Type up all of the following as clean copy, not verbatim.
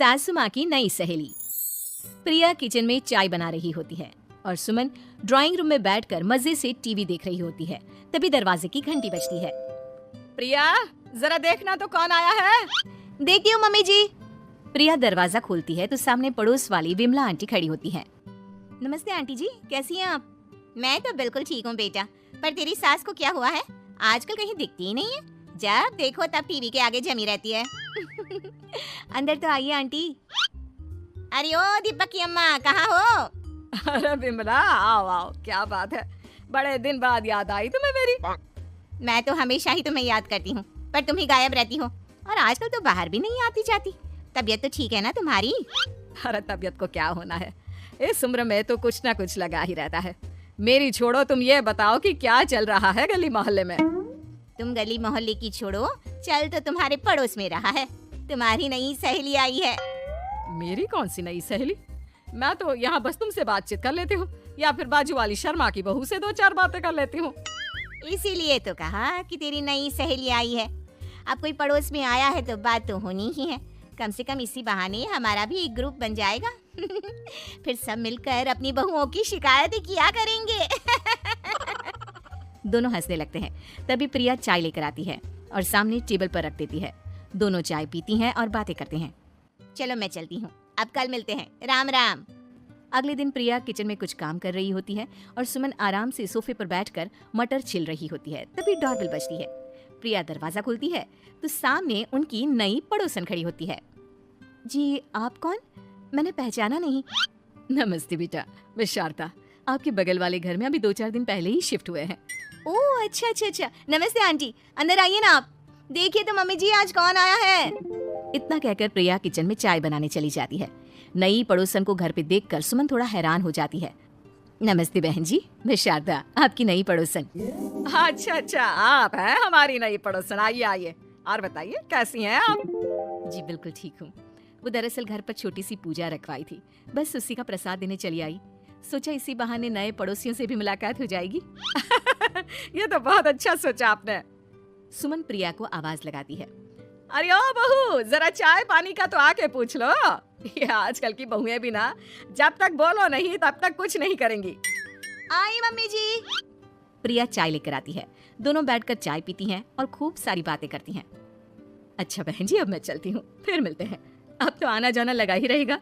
सासू माँ की नई सहेली। प्रिया किचन में चाय बना रही होती है और सुमन ड्राइंग रूम में बैठकर मजे से टीवी देख रही होती है। तभी दरवाजे की घंटी बजती है। प्रिया, जरा देखना तो कौन आया है। देखती हूँ मम्मी जी। प्रिया दरवाजा खोलती है तो सामने पड़ोस वाली विमला आंटी खड़ी होती है। नमस्ते आंटी जी, कैसी हैं आप? मैं तो बिल्कुल ठीक हूँ बेटा, पर तेरी सास को क्या हुआ है? आजकल कहीं दिखती ही नहीं है। जब देखो तब टीवी के आगे जमी रहती है। अंदर तो आइए आंटी। अरे ओ दीपक की अम्मा, कहाँ हो? अरे विमला, आओ आओ, क्या बात है, बड़े दिन बाद याद आई तुम्हें मेरी। मैं तो हमेशा ही तुम्हें याद करती हूँ, पर तुम ही गायब रहती हो और आजकल तो बाहर भी नहीं आती जाती। तबीयत तो ठीक है ना तुम्हारी? अरे तबीयत को क्या होना है, इस उम्र में तो कुछ ना कुछ लगा ही रहता है। मेरी छोड़ो, तुम ये बताओ कि क्या चल रहा है गली मोहल्ले में। तुम गली मोहल्ले की छोड़ो, चल तो तुम्हारे पड़ोस में रहा है। तुम्हारी नई सहेली आई है। मेरी कौन सी नई सहेली? मैं तो यहाँ बस तुमसे बातचीत कर लेती हूँ या फिर बाजू वाली शर्मा की बहू से 2-4 बातें कर लेती हूँ। इसीलिए तो कहा कि तेरी नई सहेली आई है। अब कोई पड़ोस में आया है तो बात तो होनी ही है। कम से कम इसी बहाने हमारा भी एक ग्रुप बन जाएगा। फिर सब मिलकर अपनी बहुओं की शिकायतें किया करेंगे। दोनों हंसने लगते हैं। तभी प्रिया चाय लेकर आती है और सामने टेबल पर रख देती है। दोनों चाय पीती हैं और बातें करते हैं। चलो मैं चलती हूँ, अब कल मिलते हैं। राम राम। अगले दिन प्रिया किचन में कुछ काम कर रही होती है और सुमन आराम से सोफे पर बैठकर मटर छिल रही होती है। तभी डोरबेल बजती है। प्रिया दरवाजा खोलती है तो सामने उनकी नई पड़ोसन खड़ी होती है। जी, आप कौन? मैंने पहचाना नहीं। नमस्ते बेटा, मैं शारदा, आपके बगल वाले घर में अभी 2-4 दिन पहले ही शिफ्ट हुए हैं। ओह अच्छा अच्छा अच्छा, नमस्ते आंटी, अंदर आइए ना आप। देखिए तो मम्मी जी, आज कौन आया है। इतना कहकर प्रिया किचन में चाय बनाने चली जाती है। नई पड़ोसन को घर पे देखकर सुमन थोड़ा हैरान हो जाती है। नमस्ते बहन जी, मैं शारदा, आपकी नई पड़ोसन। अच्छा अच्छा, आप हैं हमारी नई पड़ोसन। आइए आइए, और बताइए कैसी हैं आप? जी बिल्कुल ठीक हूँ। वो दरअसल घर पर छोटी सी पूजा रखवाई थी, बस उसी का प्रसाद देने चली आई। सोचा इसी बहाने नए पड़ोसियों से भी मुलाकात हो जाएगी। ये तो बहुत अच्छा सोचा आपने। सुमन प्रिया को आवाज लगाती है। अरे ओ बहू, जरा चाय पानी का तो आके पूछ लो। ये आजकल की बहुएं भी ना, जब तक बोलो नहीं तब तक कुछ नहीं करेंगी। आई मम्मी जी। प्रिया चाय लेकर आती है। दोनों बैठकर चाय पीती हैं और खूब सारी बातें करती हैं। अच्छा बहन जी, अब मैं चलती हूँ, फिर मिलते हैं। अब तो आना जाना लगा ही रहेगा।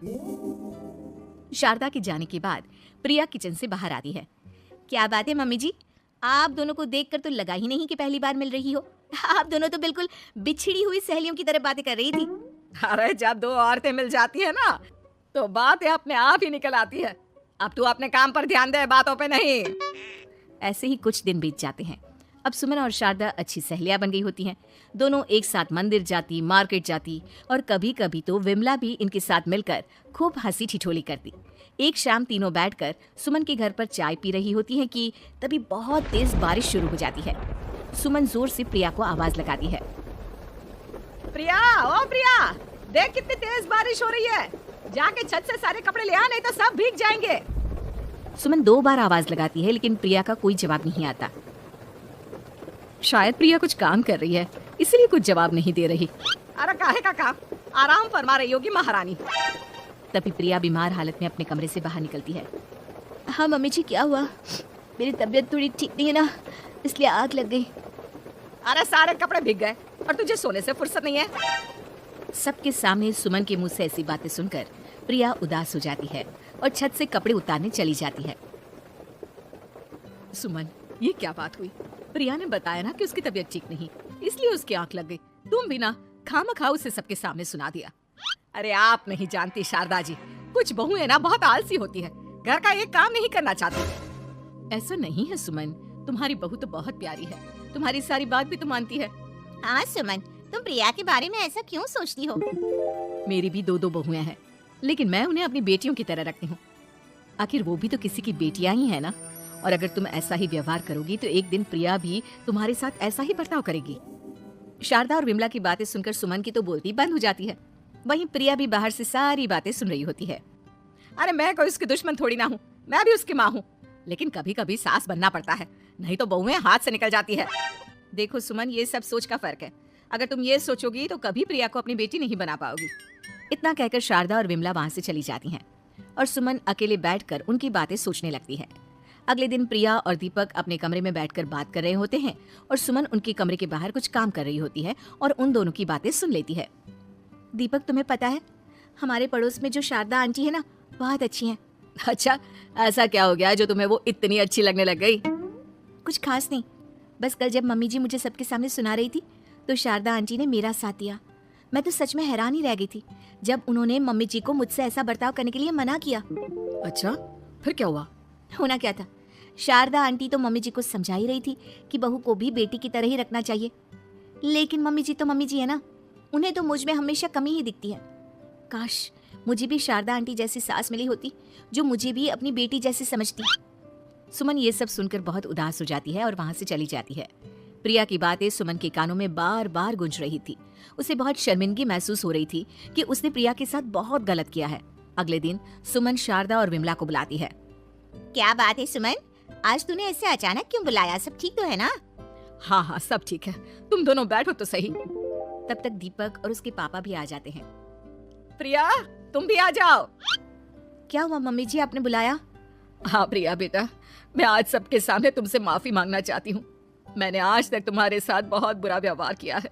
शारदा के जाने के बाद प्रिया किचन से बाहर आती है। क्या बात है मम्मी जी, आप दोनों को देखकर तो लगा ही नहीं कि पहली बार मिल रही हो। आप दोनों तो बिल्कुल बिछड़ी हुई सहेलियों की तरह बातें कर रही थी। अरे जब 2 औरतें मिल जाती है ना, तो बातें अपने आप ही निकल आती है। अब तू अपने काम पर ध्यान दे, बातों पे नहीं। ऐसे ही कुछ दिन बीत जाते हैं। अब सुमन और शारदा अच्छी सहेलियां बन गई होती हैं। दोनों एक साथ मंदिर जाती, मार्केट जाती और कभी कभी तो विमला भी इनके साथ मिलकर खूब हंसी ठिठोली करती। एक शाम तीनों बैठकर सुमन के घर पर चाय पी रही होती हैं कि तभी बहुत तेज बारिश शुरू हो जाती है। सुमन जोर से प्रिया को आवाज लगाती है। प्रिया, ओ प्रिया, देख कितनी तेज बारिश हो रही है। जाके छत से सारे कपड़े ले आ, नहीं तो सब भीग जाएंगे। सुमन 2 बार आवाज लगाती है लेकिन प्रिया का कोई जवाब नहीं आता। शायद प्रिया कुछ काम कर रही है, इसलिए कुछ जवाब नहीं दे रही। अरे काहे का काम, आराम फरमा रही होगी महारानी। तभी प्रिया बीमार हालत में अपने कमरे से बाहर निकलती है। हाँ मम्मी जी, क्या हुआ? मेरी तबीयत थोड़ी ठीक नहीं है ना, इसलिए आग लग गई। अरे सारे कपड़े भीग गए और तुझे सोने से फुर्सत नहीं है। सबके सामने सुमन के मुंह से ऐसी बातें सुनकर प्रिया उदास हो जाती है और छत से कपड़े उतारने चली जाती है। सुमन, ये क्या बात हुई? प्रिया ने बताया ना कि उसकी तबीयत ठीक नहीं, इसलिए उसकी आंख लग गई। तुम भी ना खामखा उसे सबके सामने सुना दिया। अरे आप नहीं जानती शारदा जी, कुछ बहुएं ना बहुत आलसी होती है, घर का एक काम नहीं करना चाहती। ऐसा नहीं है सुमन, तुम्हारी बहू तो बहुत प्यारी है, तुम्हारी सारी बात भी तो मानती है। हाँ सुमन, तुम प्रिया के बारे में ऐसा क्यों सोचती हो? मेरी भी 2 बहुएं हैं, लेकिन मैं उन्हें अपनी बेटियों की तरह रखती हूँ। आखिर वो भी तो किसी की बेटियां ही है ना। और अगर तुम ऐसा ही व्यवहार करोगी तो एक दिन प्रिया भी तुम्हारे साथ ऐसा ही बर्ताव करेगी। शारदा और विमला की बातें सुनकर सुमन की तो बोलती बंद हो जाती है। वहीं प्रिया भी बाहर से सारी बातें सुन रही होती है। अरे मैं कोई उसकी दुश्मन थोड़ी ना हूँ, मैं भी उसकी माँ हूँ, लेकिन कभी कभी सास बनना पड़ता है, नहीं तो बहुएं हाथ से निकल जाती है। देखो सुमन, ये सब सोच का फर्क है। अगर तुम ये सोचोगी तो कभी प्रिया को अपनी बेटी नहीं बना पाओगी। इतना कहकर शारदा और विमला वहां से चली जाती हैं और सुमन अकेले बैठकर उनकी बातें सोचने लगती है। अगले दिन प्रिया और दीपक अपने कमरे में बैठकर बात कर रहे होते हैं और सुमन उनके कमरे के बाहर कुछ काम कर रही होती है और उन दोनों की बातें सुन लेती है। दीपक, तुम्हें पता है हमारे पड़ोस में जो शारदा आंटी है ना, बहुत अच्छी हैं। अच्छा, ऐसा क्या हो गया जो तुम्हें वो इतनी अच्छी लगने लग गई? कुछ खास नहीं, बस कल जब मम्मी जी मुझे सबके सामने सुना रही थी तो शारदा आंटी ने मेरा साथ दिया। मैं तो सच में हैरान ही रह गई थी जब उन्होंने मम्मी जी को मुझसे ऐसा बर्ताव करने के लिए मना किया। अच्छा, फिर क्या हुआ? होना क्या था, शारदा आंटी तो मम्मी जी को समझा ही रही थी कि बहू को भी बेटी की तरह ही रखना चाहिए, लेकिन मम्मी जी तो मम्मी जी है ना, उन्हें तो मुझ में हमेशा कमी ही दिखती है। काश मुझे भी शारदा आंटी जैसी सास मिली होती जो मुझे भी अपनी बेटी जैसी समझती। सुमन ये सब सुनकर बहुत उदास हो जाती है और वहां से चली जाती है। प्रिया की बातें सुमन के कानों में बार बार गूंज रही थी। उसे बहुत शर्मिंदगी महसूस हो रही थी कि उसने प्रिया के साथ बहुत गलत किया है। अगले दिन सुमन शारदा और विमला को बुलाती है। क्या बात है सुमन, आज तूने ऐसे अचानक क्यों बुलाया? सब ठीक तो है ना? हाँ हाँ, सब ठीक है, तुम दोनों बैठो तो सही। तब तक दीपक और उसके पापा भी आ जाते हैं। प्रिया, तुम भी आ जाओ। क्या हुआ मम्मी जी, आपने बुलाया? हाँ प्रिया बेटा, मैं आज सबके सामने तुमसे माफी मांगना चाहती हूँ। मैंने आज तक तुम्हारे साथ बहुत बुरा व्यवहार किया है,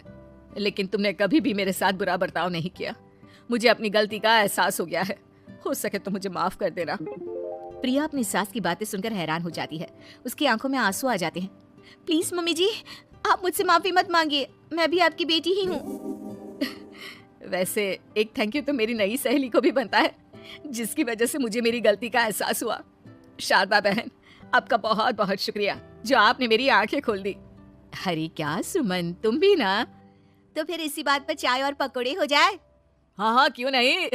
लेकिन तुमने कभी भी मेरे साथ बुरा बर्ताव नहीं किया। मुझे अपनी गलती का एहसास हो गया है, हो सके तो मुझे माफ कर देना। प्रिया अपनी सास की बातें सुनकर हैरान हो जाती है। उसकी आंखों में आंसू आ जाते हैं। प्लीज मम्मी जी, आप मुझसे माफी मत मांगिए, मैं भी आपकी बेटी ही हूँ। वैसे एक थैंक यू तो मेरी नई सहेली को भी बनता है, जिसकी वजह से मुझे मेरी गलती का एहसास हुआ। शारदा बहन, आपका बहुत बहुत शुक्रिया जो आपने मेरी आंखें खोल दी। अरे क्या सुमन, तुम भी ना। तो फिर इसी बात पर चाय और पकौड़े हो जाए। हाँ हाँ, क्यों नहीं।